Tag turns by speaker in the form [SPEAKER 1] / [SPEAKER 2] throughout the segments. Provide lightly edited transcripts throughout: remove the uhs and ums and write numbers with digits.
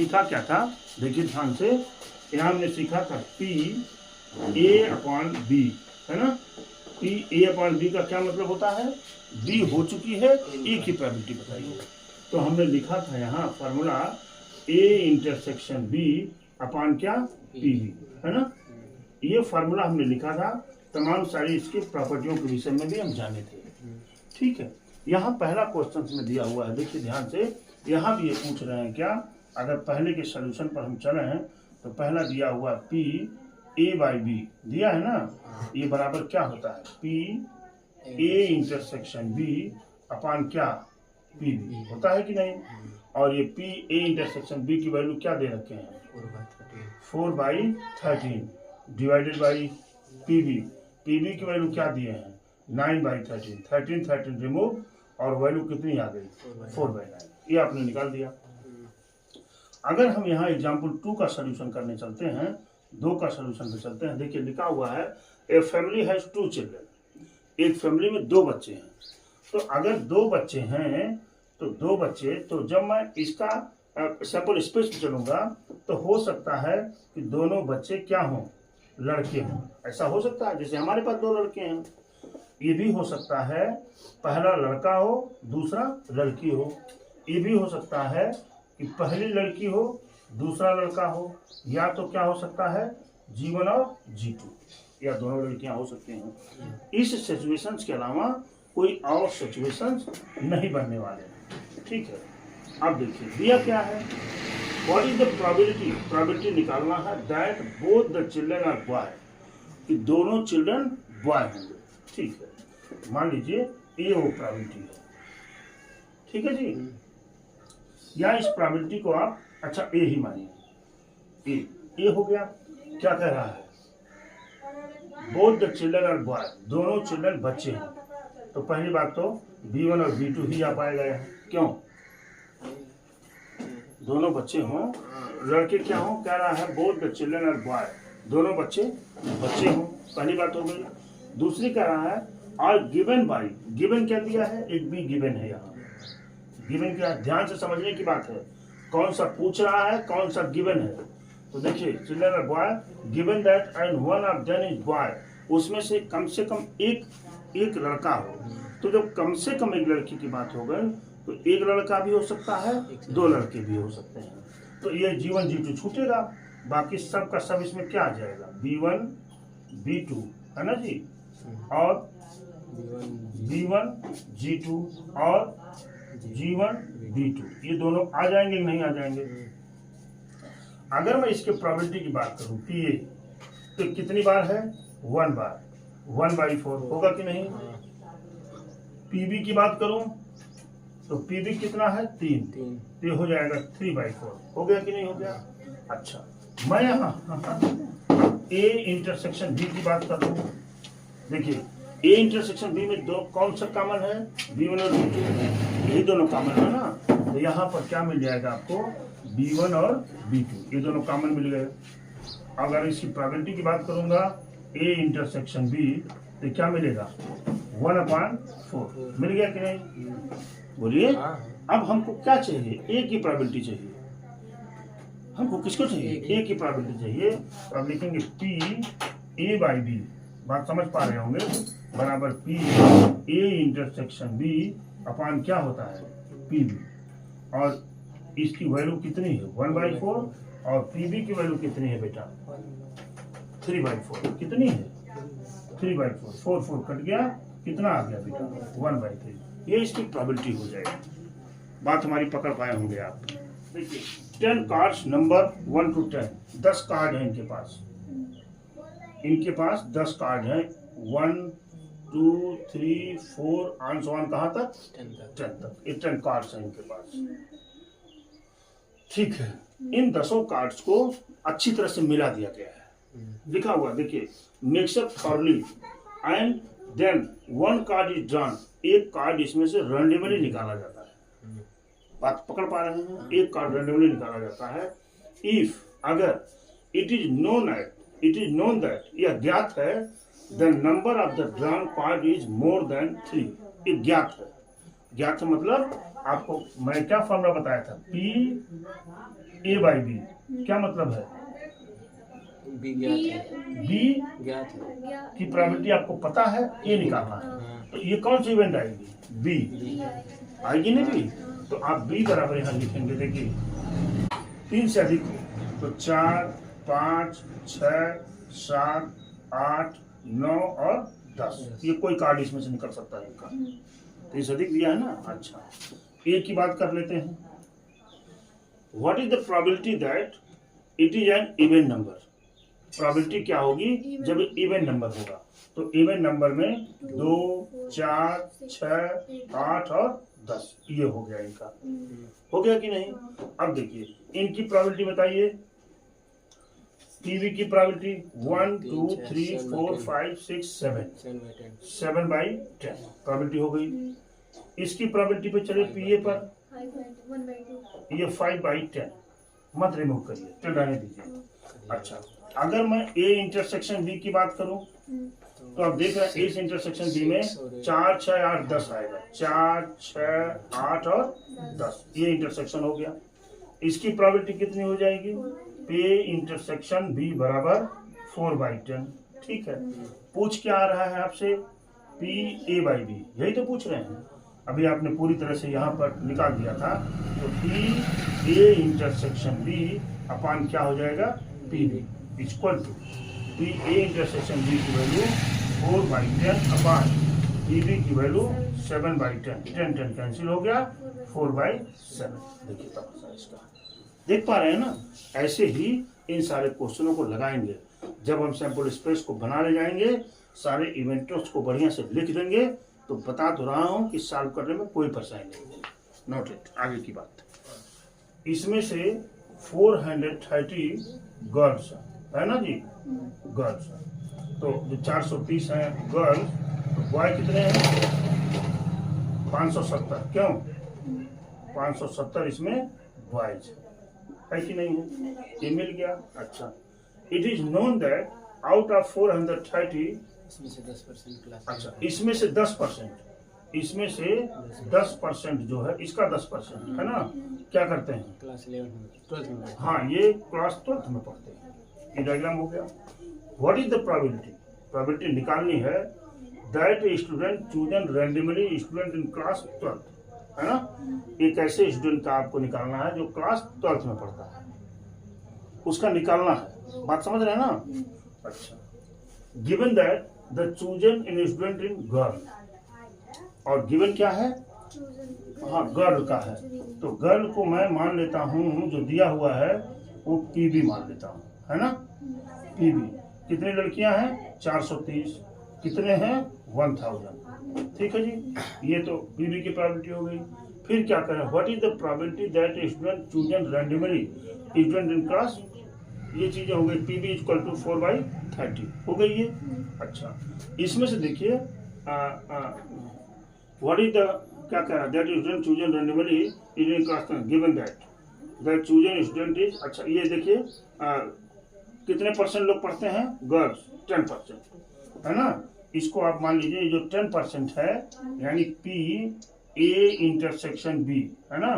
[SPEAKER 1] सीखा क्या था, देखिए ध्यान से, यहाँ हमने सीखा था P A/B, है ना। P A/B का क्या मतलब होता है, B हो चुकी है, A की प्रोबेबिलिटी बताइए। तो हमने लिखा था यहाँ formula A intersection B upon क्या, PB, है ना। ये फार्मूला हमने लिखा था, तमाम सारी इसकी प्रॉपर्टियों के विषय में भी हम जाने थे। ठीक है, यहाँ पहला क्वेश्चन में दिया हुआ है, देखिए ध्यान से, यहाँ भी ये पूछ रहे हैं क्या, अगर पहले के सोल्यूशन पर हम चले हैं तो पहला दिया हुआ P A/B दिया है ना, ये बराबर क्या होता है, P A intersection B upon क्या, PB होता है कि नहीं। और ये P A इंटरसेक्शन B की वैल्यू क्या दे रखे हैं, 4/13 डिवाइडेड बाई PB की वैल्यू क्या दिए हैं, 9/13, 13 रिमूव और वैल्यू कितनी आ गई, 4/9, ये आपने निकाल दिया। अगर हम यहाँ एग्जाम्पल 2 का सोल्यूशन करने चलते हैं, 2 का सोल्यूशन पे चलते हैं, देखिए लिखा हुआ है ए फैमिली हैज 2 चिल्ड्रन, एक फैमिली में 2 बच्चे हैं। तो अगर 2 बच्चे हैं तो 2 बच्चे, तो जब मैं इसका सैंपल स्पेस पे चलूंगा तो हो सकता है कि दोनों बच्चे क्या हों, लड़के हों। ऐसा हो सकता है, जैसे हमारे पास 2 लड़के हैं, ये भी हो सकता है पहला लड़का हो दूसरा लड़की हो। ये भी हो सकता है कि पहली लड़की हो दूसरा लड़का हो, या तो क्या हो सकता है G1 और G2, या दोनों लड़कियां हो सकती हैं। इस सिचुएशंस के अलावा कोई और सिचुएशंस नहीं बनने वाले हैं। ठीक है, अब देखिए दिया क्या है, what is the probability, probability निकालना है that both the children are boy, कि दोनों चिल्ड्रन बॉय होंगे। ठीक है, मान लीजिए ये वो प्रोबेबिलिटी है, ठीक है जी, या इस प्रोबेबिलिटी को आप अच्छा ए ही मानिए, ए हो गया। क्या कह रहा है, both the children are boy, दोनों चिल्ड्रन बच्चे हैं। तो पहली बात तो B1 और B2 ही आ पाएगा यहाँ, क्यों, दोनों बच्चे हों, लड़के क्या हों, कह रहा है both the children are boy, दोनों बच्चे हों, पहली बात हो गई। दूसरी कह रहा है और गिवन बाई, गिवन क्या दिया है, एक B गिवन है यहाँ। गिवन क्या, ध्यान से समझने की बात है, कौन सा पूछ रहा है, कौन सा गिवन है। तो देखिए children are boy, given that and one of them is boy, उसमें से कम एक लड़का हो। तो जब कम से कम एक लड़की की बात हो गई तो एक लड़का भी हो सकता है, 2 लड़के भी हो सकते हैं। तो ये G1 G2 छूटेगा, बाकी सब का सब इसमें क्या आ जाएगा, B1 B2, है ना जी, और B1 G2 और G1 B2, ये दोनों आ जाएंगे कि नहीं आ जाएंगे। अगर मैं इसके प्रोबेबिलिटी की बात करूं PA, तो कितनी बार है, 1 बार, 1/4 होगा कि नहीं। PB की बात करूं तो PB कितना है, 3, तो ये हो जाएगा 3/4, हो गया कि नहीं हो गया। अच्छा, मैं यहाँ A इंटरसेक्शन B की बात कर रहा हूँ, देखिए A इंटरसेक्शन B में दो कौन सा कॉमन है, B1 और B2, यही दोनों कॉमन है ना। तो यहाँ पर क्या मिल जाएगा आपको, B1 और B2, ये दोनों कॉमन मिल गए। अगर इसकी प्रोबेबिलिटी की बात करूंगा A इंटरसेक्शन B, तो क्या मिलेगा, 1/4 मिल गया कि नहीं, बोलिए। अब हमको क्या चाहिए, A की प्रोबेबिलिटी चाहिए, हमको किसको चाहिए, A की प्रोबेबिलिटी चाहिए। तो अब लिखेंगे P A/B, बात समझ पा रहे होंगे, बराबर P A intersection B upon क्या होता है, PB, और इसकी वैल्यू कितनी है, 1/4, और PB की वैल्यू कितनी है बेटा, 3/4, कितनी है, 3/4, 4 कट गया, कितना आ गया बेटा, 1/3। ये इसकी प्रोबेबिलिटी हो जाएगी। बात हमारी पकड़ पाए होंगे आप। देखिए 10 कार्ड्स नंबर 1 to 10, 10 कार्ड हैं इनके पास, 10 कार्ड हैं, 1 2 3 4 and so on, कहाँ तक, 10 तक, ये 10 कार्ड्स हैं इनके पास। ठीक है, इन 10 कार्ड्स को अच्छी तरह से मिला दिया गया है, लिखा हुआ देखिए, mix up thoroughly and then 1 card is drawn, एक कार्ड इसमें से रैंडमली निकाला जाता है। बात पकड़ पा रहे हैं, एक कार्ड रैंडमली निकाला जाता है। इफ, अगर इट इज नोन दैट, यह ज्ञात है, the number of the drawn card is more than 3, ये ज्ञात है, ज्ञात है मतलब आपको मैं क्या फॉर्मूला बताया था, पी ए बाई बी, क्या मतलब है,
[SPEAKER 2] बी ज्ञात है,
[SPEAKER 1] बी
[SPEAKER 2] ज्ञात है
[SPEAKER 1] की प्रोबेबिलिटी आपको पता है, ए निकालना है। तो ये कौन सी इवेंट आएगी, बी आएगी ना बी। तो आप बी बराबर यहाँ लिखेंगे, देखिए 3 से अधिक हो तो 4, 5, 6, 7, 8, 9 और 10, ये कोई कार्ड इसमें से निकल सकता है इनका। 3 से अधिक दिया है ना। अच्छा, ए की बात कर लेते हैं। What is the probability that it is an even number. Probability क्या होगी जब इवन नंबर होगा। तो इवन नंबर में 2, 4, 6, 8 और 10, ये हो गया इनका। हो गया कि नहीं। अब देखिए इनकी प्रोबेबिलिटी बताइए। पीवी की प्रोबेबिलिटी 1, 2, 3, 4, 5, 6, 7 बाई 10 प्रोबेबिलिटी हो गई। इसकी प्रोबेबिलिटी पे चले पीए पर, ये 5 बाई 10 मत रिमूव करिए, चल रहने दीजिए। अच्छा, अगर मैं ए इंटरसेक्शन बी की बात करूं तो आप देख रहे हैं इस इंटरसेक्शन बी में 4, 6, 8, 10 आएगा। 4, 6, 8 और 10, ये इंटरसेक्शन हो गया। इसकी प्रोबेबिलिटी कितनी हो जाएगी, ए इंटरसेक्शन बी बराबर 4 बाई 10। ठीक है, पूछ क्या आ रहा है आपसे, पी ए बाई बी, यही तो पूछ रहे हैं। अभी आपने पूरी तरह से यहाँ पर निकाल दिया था। तो P A intersection B upon क्या हो जाएगा, P B equal to P A intersection B की value 4 by 10 upon P B की वैल्यू 7 बाई 10। 10 कैंसिल हो गया, 4 बाई 7। देखिए तब इसका देख पा रहे हैं ना। ऐसे ही इन सारे क्वेश्चनों को लगाएंगे। जब हम सैंपल स्पेस को बना ले जाएंगे, सारे इवेंट्स को बढ़िया से लिख देंगे, तो बता तो रहा हूं कि सॉल्व करने में कोई परेशानी नहीं होगी। Note it. आगे की बात, इसमें से 430 गर्ल्स है ना जी, गर्ल्स। तो जो 430 है गर्ल्स, तो बॉय कितने हैं, 570। क्यों 570, इसमें बॉयज है कि नहीं है, ये मिल गया। अच्छा, it is known that out of 430,
[SPEAKER 2] इसमें से 10% क्लास,
[SPEAKER 1] अच्छा इसमें से 10%, इसमें से 10% जो है, इसका 10% है ना, क्या करते हैं,
[SPEAKER 2] क्लास 11 में 12 में,
[SPEAKER 1] हाँ ये क्लास 12 में पढ़ते हैं। ये डायग्राम हो गया। What is the probability, probability निकालनी है that a student chosen randomly student in class 12, है ना। एक ऐसे स्टूडेंट का आपको निकालना है जो क्लास 12 में पढ़ता है, उसका निकालना है। बात समझ रहे हैं ना। अच्छा, given that the chosen in student in girl, और गिवन क्या है, हाँ गर्ल का है। तो गर्ल को मैं मान लेता हूँ, जो दिया हुआ है वो पीबी मान लेता हूँ, है ना। पीबी कितनी लड़कियां हैं, 430, कितने हैं 1000। ठीक है जी, ये तो पीबी की प्रोबेबिलिटी हो गई। फिर क्या करें, what is the probability that a student chosen randomly student in class, ये चीजें हो गई। पीबी इक्वल टू 4 बाई 30 हो गई ये। अच्छा, इसमें से देखिए व्हाट इज द, क्या कह रहा है, that student chosen randomly in class, given that chosen student is, अच्छा ये देखिए कितने % लोग पढ़ते हैं, गर्ल्स 10%, है ना। इसको आप मान लीजिए जो 10% है, यानी पी ए इंटरसेक्शन बी, है ना।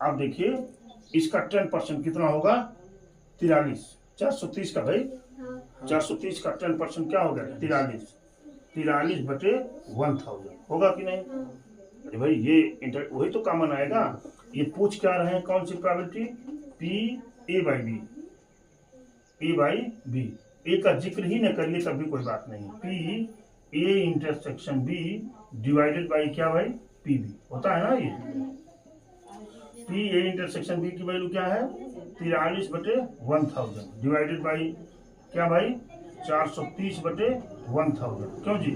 [SPEAKER 1] आप देखिए इसका 10% कितना होगा, 43, 430 का भाई, 430 का 10% क्या हो गया, 43 बटे 1000 होगा कि नहीं। अरे भाई ये वही तो कॉमन आएगा। ये पूछ क्या रहे हैं, कौन सी probability, P A by B, A by B. A का जिक्र ही न करिए तब भी कोई बात नहीं। P A intersection B divided by क्या भाई, पी बी होता है ना। ये पी ए इंटरसेक्शन बी की वैल्यू क्या है, 43 बटे 1000 डिवाइडेड बाई क्या भाई, 430 बटे 1000। क्यों जी,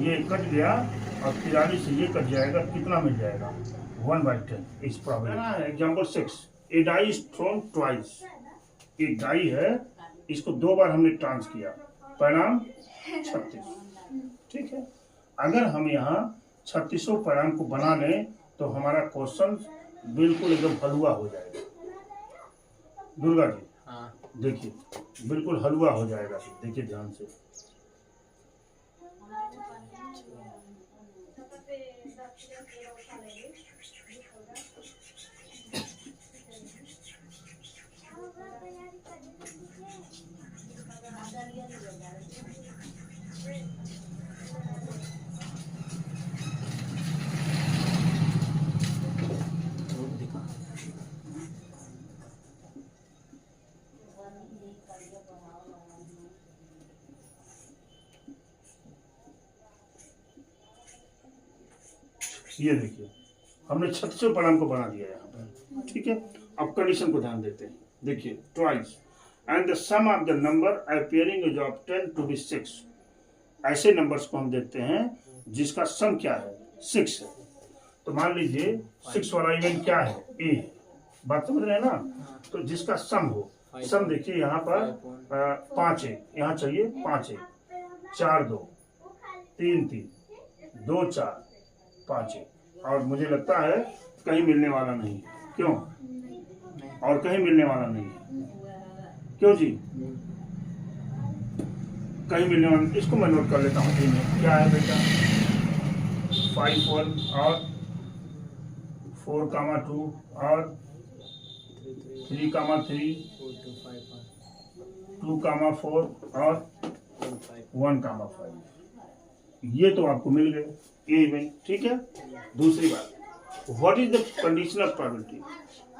[SPEAKER 1] ये कट गया और 43 से ये कट जाएगा, कितना मिल जाएगा, 1/10। इस problem example 6, a die is thrown twice. एक डाई है, इसको 2 बार हमने ट्रांस किया, परिणाम 36। ठीक है, अगर हम यहाँ 36 परिणाम को बना लें तो हमारा क्वेश्चन बिल्कुल एकदम हलवा हो जाएगा। दुर्गा जी देखिए बिल्कुल हलवा हो जाएगा, देखिए ध्यान से। ये देखिए हमने 36वें परिणाम को बना दिया यहाँ पर, ठीक है। अब कंडीशन को ध्यान देते हैं, देखिए twice and the sum of the number appearing is obtain to be 6। ऐसे नंबर्स को हम देखते हैं जिसका सम क्या है 6 है। तो मान लीजिए 6 वाला इवेंट क्या है ए है, बात समझ रहे हैं ना। तो जिसका सम हो, सम देखिए यहाँ पर 5 है, यहाँ चाहिए 5 है, 4 2 3 3 2 4 5 है। और मुझे लगता है कहीं मिलने वाला नहीं है, क्यों? और कहीं मिलने वाला नहीं है, क्यों जी? कहीं मिलने वाला नहीं। इसको मैं नोट कर लेता हूँ। क्या है बेटा 5 1 और 4 2 और 3 3 2 4 और 1 5। ये तो आपको मिल गए ये इवेंट, ठीक है। दूसरी बात, what is the conditional probability?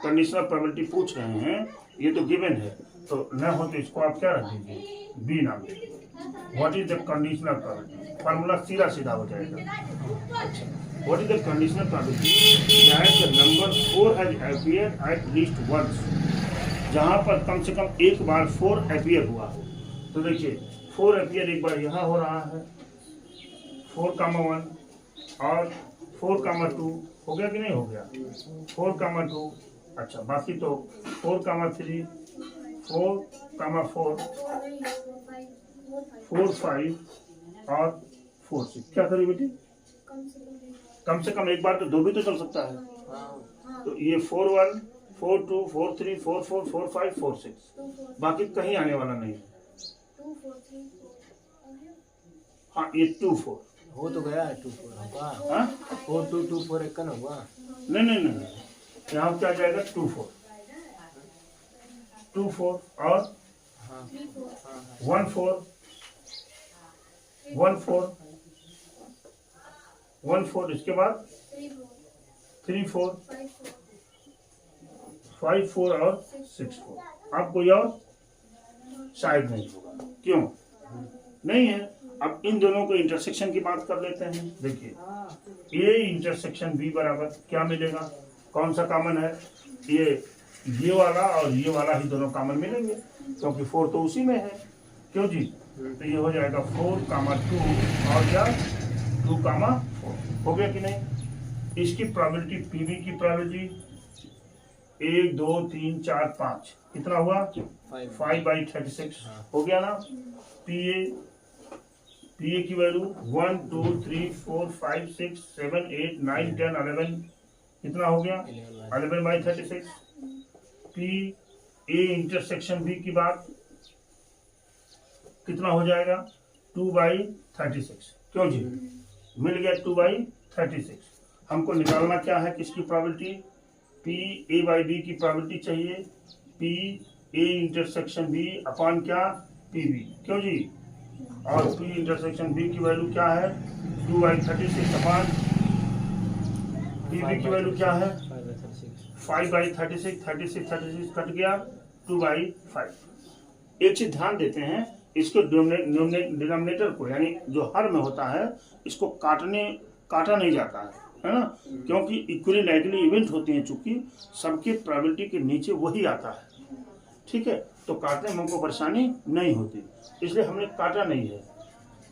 [SPEAKER 1] Conditional probability पूछ रहे हैं, ये तो गिवन है, तो न हो तो इसको आप क्या रख दीजिए बी नाम दीजिए। What is the conditional probability, formula सीधा सीधा हो जाएगा। What is the conditional probability that the number 4 has appeared at least once, जहां पर कम से कम एक बार 4 अपीयर हुआ हो। तो देखिए 4 अपीयर एक बार यहाँ हो रहा है, 4 1 और 4 2 हो गया कि नहीं हो गया? 4 2, अच्छा बाकी तो 4 3 4 4 4 5 और 4 6। क्या करें बेटी? कम से कम एक बार तो 2 भी तो चल सकता है। तो ये 4 1 4 2 4 3 4 4 4 5 4 6, बाकी कहीं आने वाला नहीं है। हाँ ये 2 4
[SPEAKER 2] हो तो गया 2 4 होगा। 4 2 2 4 एक कन होगा।
[SPEAKER 1] नहीं, यहाँ क्या जाएगा 2 4 और 1 4 1 4 1 4, इसके बाद 3 4 5 4 और 6 4। अब कोई और शायद नहीं होगा, क्यों नहीं है? अब इन दोनों को इंटरसेक्शन की बात कर लेते हैं। देखिए ए इंटरसेक्शन बी बराबर क्या मिलेगा? कौन सा कॉमन है? ये वाला और ये वाला ही दोनों कॉमन मिलेंगे, क्योंकि 4 तो उसी में है, क्यों जी? तो ये हो जाएगा 4 2 और क्या 2 4 हो गया कि नहीं? इसकी प्रोबेबिलिटी पीबी की प्रोबेबिलिटी 1 2 3 4 5 कितना हुआ? 5/36 हो गया ना। पीए की वैल्यू 1 2 3 4 5 6 7 8 9 10 11 कितना हो गया? 11/36। पी ए इंटरसेक्शन बी की बात कितना हो जाएगा? 2/36, क्यों जी? मिल गया 2/36। हमको निकालना क्या है? किसकी probability? P A by B की प्रोबेबिलिटी चाहिए। P A intersection B upon क्या? पी बी, क्यों जी? और पी इंटरसेक्शन बी की वैल्यू क्या है? 2/36 अपॉन पी बी की वैल्यू क्या है? 5/36। 36 कट गया 2/5। एक चीज ध्यान देते हैं, इसको डिनोमिनेटर को यानी जो हर में होता है इसको काटा नहीं जाता है ना, क्योंकि इक्वली लाइकली इवेंट होती हैं, चूंकि सबके प्रोबेबिलिटी के नीचे वही आता है, ठीक है। तो काटने में हमको परेशानी नहीं होती, इसलिए हमने काटा नहीं है।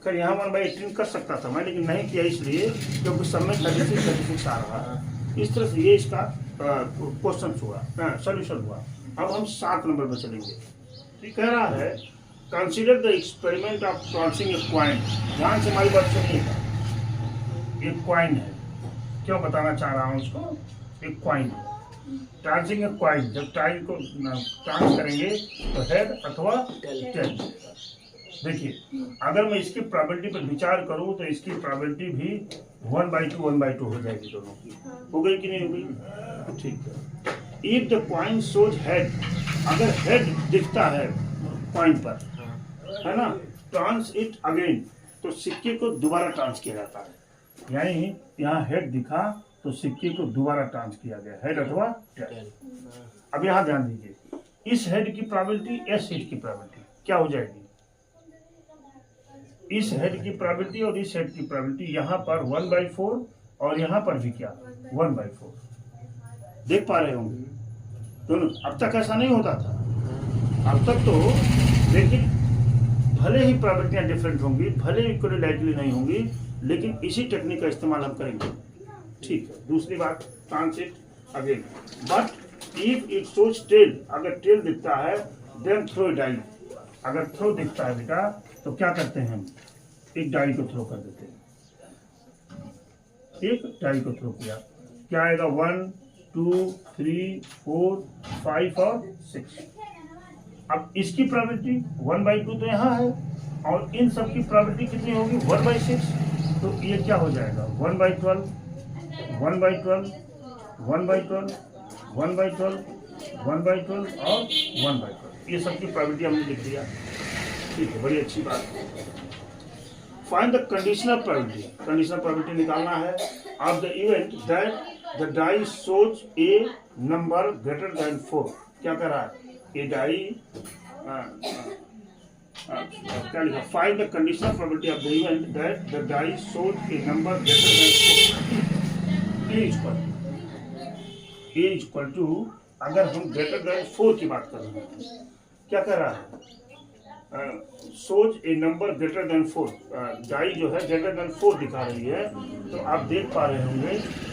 [SPEAKER 1] खैर यहाँ 1/18 कर सकता था मैं, लेकिन नहीं किया इसलिए क्योंकि सब में 36 आ रहा है। इस तरह से ये इसका क्वेश्चन हुआ, सोल्यूशन हुआ। अब हम 7 नंबर पर चलेंगे। ठीक कह रहा है consider the experiment of tossing a coin. ध्यान से हमारी बात सुनिएगा। एक कॉइन है, क्यों बताना चाह रहा हूँ उसको? एक कॉइन है, टॉसिंग ए कॉइन। जब टाइल को टॉस करेंगे तो हेड अथवा टेल मिलेगा। देखिए अगर मैं इसकी प्रोबेबिलिटी पर विचार करूं तो इसकी प्रोबेबिलिटी भी 1/2 हो जाएगी दोनों की। हो गई कि नहीं हो गई? ठीक है। If the coin shows head, अगर हेड दिखता है कॉइन पर, है ना, ट्रांस इट अगेन, तो सिक्के को दोबारा ट्रांस किया जाता है। यानी यहाँ हेड दिखा तो सिक्के को दोबारा ट्रांस किया गया, हेड अथवा टेल। अब यहाँ ध्यान दीजिए, इस हेड की प्रोबेबिलिटी, इस हेड की प्रोबेबिलिटी क्या हो जाएगी? इस हेड की प्रोबेबिलिटी और इस हेड की प्रोबेबिलिटी यहाँ पर 1/4 और यहाँ पर भी क्या 1/4। देख पा रहे होंगे दोनों। अब तक ऐसा नहीं होता था, अब तक तो, लेकिन भले ही प्रोबेबिलिटियाँ डिफरेंट होंगी, भले ही इक्वली लाइकली नहीं होंगी, लेकिन इसी टेक्निक का इस्तेमाल हम करेंगे। ठीक है। दूसरी बात, transit again, but if it shows tail, अगर टेल दिखता है देन थ्रो डाई। अगर थ्रो दिखता है बेटा तो क्या करते हैं हम? एक डाई को थ्रो कर देते हैं। एक डाई को थ्रो किया, क्या आएगा? 1 2 3 4 5 और 6। अब इसकी प्रोबेबिलिटी 1/2 तो यहाँ है, और इन सब की प्रोबेबिलिटी कितनी होगी? 1/6। तो ये क्या हो जाएगा? 1/12 1/12 1/12 1/12 1/12 और 1/12। ये सब की प्रोबेबिलिटी हमने लिख दिया। ठीक है, बड़ी अच्छी बात। Find the conditional probability. Conditional probability निकालना है of the event that the die shows a number greater than 4। क्या कर रहा है ये डाई? क्या लिखा? Find the conditional probability of the event that the die shows a number greater than 4। A equal to, अगर हम ग्रेटर देन 4 की बात कर रहे हैं, क्या कर रहा है? सोच ए नंबर ग्रेटर देन 4। डाई जो है ग्रेटर देन 4 दिखा रही है, तो आप देख पा रहे होंगे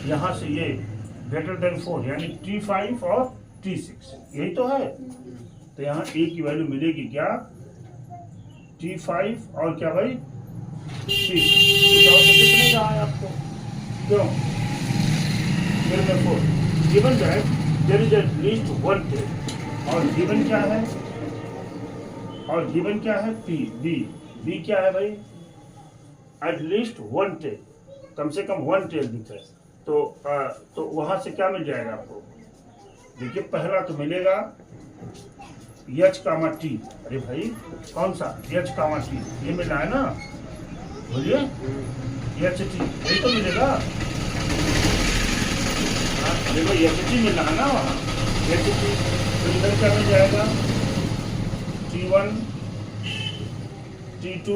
[SPEAKER 1] यहाँ से ये ग्रेटर देन 4 यानी T5 और T6, यही तो है। तो यहाँ ए की वैल्यू मिलेगी क्या? T5 और क्या भाई? T6। कुछ और तो दिख नहीं रहा है आपको, क्यों? Greater than 4 given that there is at least 1 tail, और गिवन क्या है? और गिवन क्या है? P B. बी क्या है भाई? एट लीस्ट 1 टेल, कम से कम 1 टेल दिखे। तो वहां से क्या मिल जाएगा आपको? देखिए पहला तो मिलेगा H, T। अरे भाई कौन सा? H, T, ये मिला है ना, बोलिए HT, यही तो मिलेगा। देखो HT मिल रहा है ना वहाँ, HT। तो इधर क्या मिल जाएगा? T1 T2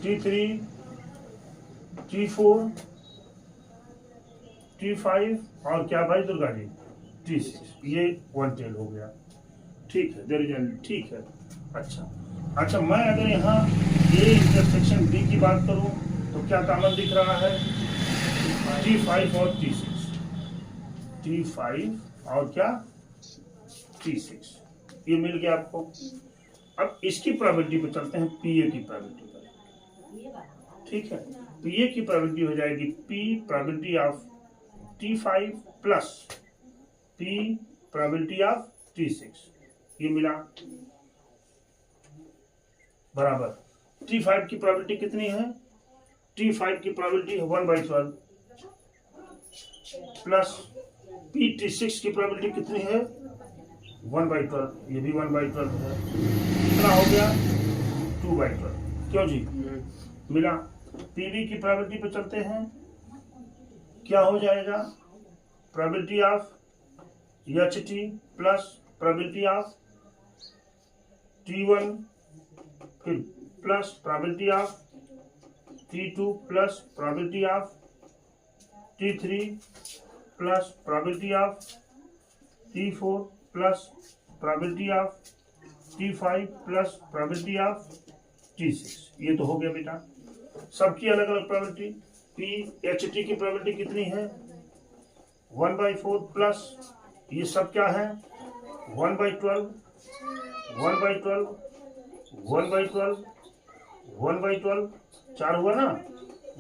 [SPEAKER 1] T3 T4 T5 और क्या भाई दुर्गा जी? T6। ये 1 टेल हो गया। ठीक है, देयर इज, ठीक है। अच्छा, मैं अगर यहाँ A इंटरसेक्शन B की बात करूँ तो क्या कॉमन दिख रहा है? T5 और T6। T5 और क्या? T6, ये मिल गया आपको। अब इसकी प्रोबेबिलिटी पे चलते हैं, पीए की प्रोबेबिलिटी पर। ठीक है, पीए की प्रोबेबिलिटी हो जाएगी P probability of T5 plus P probability of T6। ये मिला बराबर। T5 की प्रोबेबिलिटी कितनी है? T5 की प्रोबेबिलिटी है 1/12 प्लस P T6 की प्रोबेबिलिटी कितनी है? 1/12, ये भी 1/12 है। कितना हो गया? 2/12। क्यों जी? मिला। पीवी की प्रोबेबिलिटी पे चलते हैं, क्या हो जाएगा? Probability of HT plus probability of T1, फिर plus probability of T2 plus probability of T3 plus probability of T4 plus probability of T5 plus probability of T6। ये तो हो गया बेटा, सबकी अलग अलग प्रोबेबिलिटी। PHT की प्रोबेबिलिटी कितनी है? 1/4 प्लस ये सब क्या है? 1/12 1/12 1/12 1/12, 4 हुआ ना?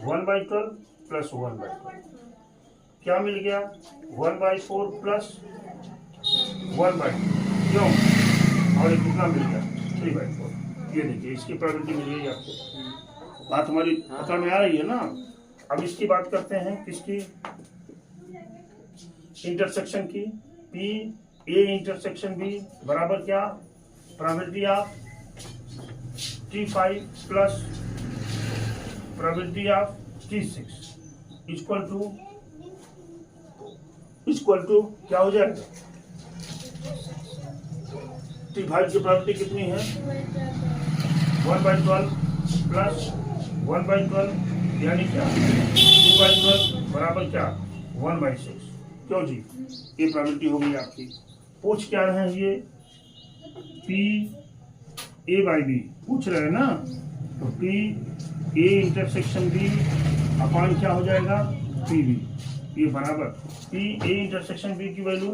[SPEAKER 1] 1/12 प्लस 1/12 क्या मिल गया? 1/4 प्लस 1/2। क्यों? और कितना मिल गया? 3/4। ये देखिए इसकी प्रोबेबिलिटी मिल गई आपको। बात हमारी पकड़ में आ रही है ना। अब इसकी बात करते हैं किसकी, इंटरसेक्शन की। पी ए इंटरसेक्शन बी बराबर क्या, probability of T5 plus probability of T6 equal to क्या हो जाएगा, T5 की प्रोबेबिलिटी कितनी है 1/12 प्लस 1/12 यानी क्या 2/12 बराबर क्या 1/6। क्यों जी, ये प्रोबेबिलिटी हो गई आपकी। पूछ क्या रहे हैं ये, पी ए बाई बी पूछ रहे हैं ना, तो P A intersection B upon क्या हो जाएगा पी बी, ये बराबर पी ए इंटरसेक्शन बी की वैल्यू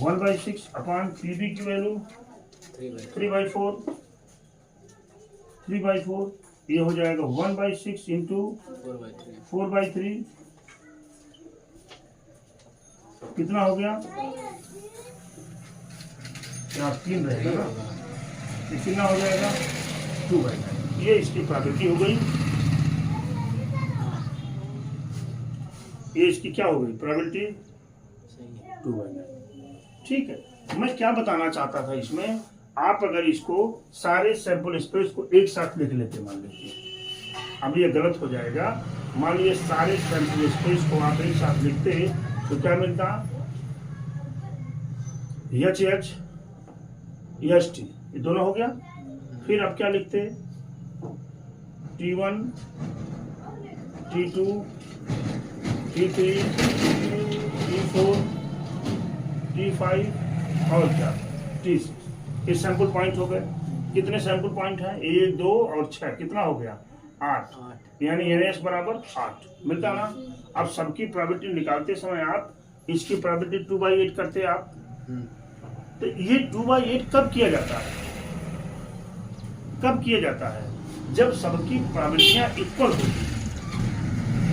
[SPEAKER 1] 1/6 अपान पी बी की वैल्यू 3/4, ये हो जाएगा 1/6 इंटू 4/3 कितना हो गया, यहाँ 3 रहेगा ना, ये कितना हो जाएगा 2/9। ये इसकी प्रोबेबिलिटी हो गई, ये इसकी क्या हो गई प्रोबेबिलिटी 2/9। ठीक है, मैं क्या बताना चाहता था इसमें, आप अगर इसको सारे सैंपल स्पेस को एक साथ लिख लेते, मान लीजिए अब ये गलत हो जाएगा, मान लीजिए सारे सैंपल स्पेस को आप एक साथ लिखते तो क्या मिलता, HH HT ये दोनों हो गया। फिर अब क्या लिखते, T1 T2 T3 T4 T5 और क्या T6, ये सैंपल पॉइंट हो गए। कितने सैंपल पॉइंट हैं, 1 2 और 6, कितना हो गया 8, यानी NS बराबर 8 मिलता ना। अब सबकी प्रोबेबिलिटी निकालते समय आप इसकी प्रोबेबिलिटी 2/8 करते आप, तो ये 2/8 कब किया जाता है, कब किया जाता है, जब सबकी प्रोबेबिलिटियां इक्वल होती हैं।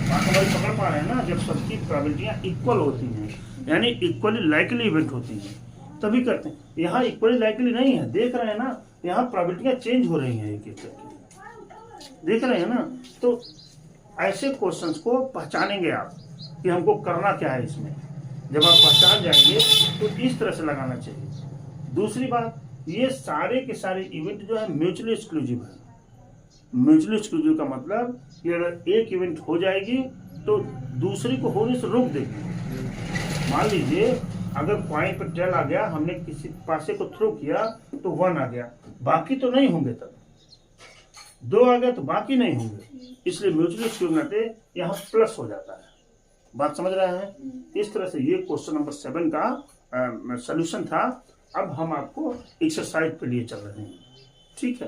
[SPEAKER 1] बात हमारी पकड़ पा रहे हैं ना, जब सबकी प्रोबेबिलिटियां इक्वल होती हैं यानी इक्वली लाइकली इवेंट होती हैं तभी करते हैं। यहाँ इक्वली लाइकली नहीं है, देख रहे हैं ना, यहाँ प्रोबेबिलिटियां चेंज हो रही हैं एक एक करके, देख रहे हैं ना। तो ऐसे क्वेश्चंस को पहचानेंगे आप कि हमको करना क्या है इसमें, जब आप पहचान जाएंगे तो इस तरह से लगाना चाहिए। दूसरी बात, ये सारे के सारे इवेंट जो है म्यूचुअली एक्सक्लूसिव है। म्यूचुअली एक्सक्लूसिव का मतलब कि अगर एक इवेंट हो जाएगी तो दूसरी को होने से रोक देगी। मान लीजिए अगर पॉइंट पर 10 आ गया, हमने किसी पासे को थ्रो किया तो 1 आ गया, बाकी तो नहीं होंगे, तब 2 आ गया तो बाकी नहीं होंगे, इसलिए म्यूचुअली एक्सक्लूसिव नाते यहाँ प्लस हो जाता है। बात समझ रहे हैं। इस तरह से ये क्वेश्चन नंबर 7 का सॉल्यूशन था। अब हम आपको एक्सरसाइज पे लिए चल रहे हैं, ठीक है।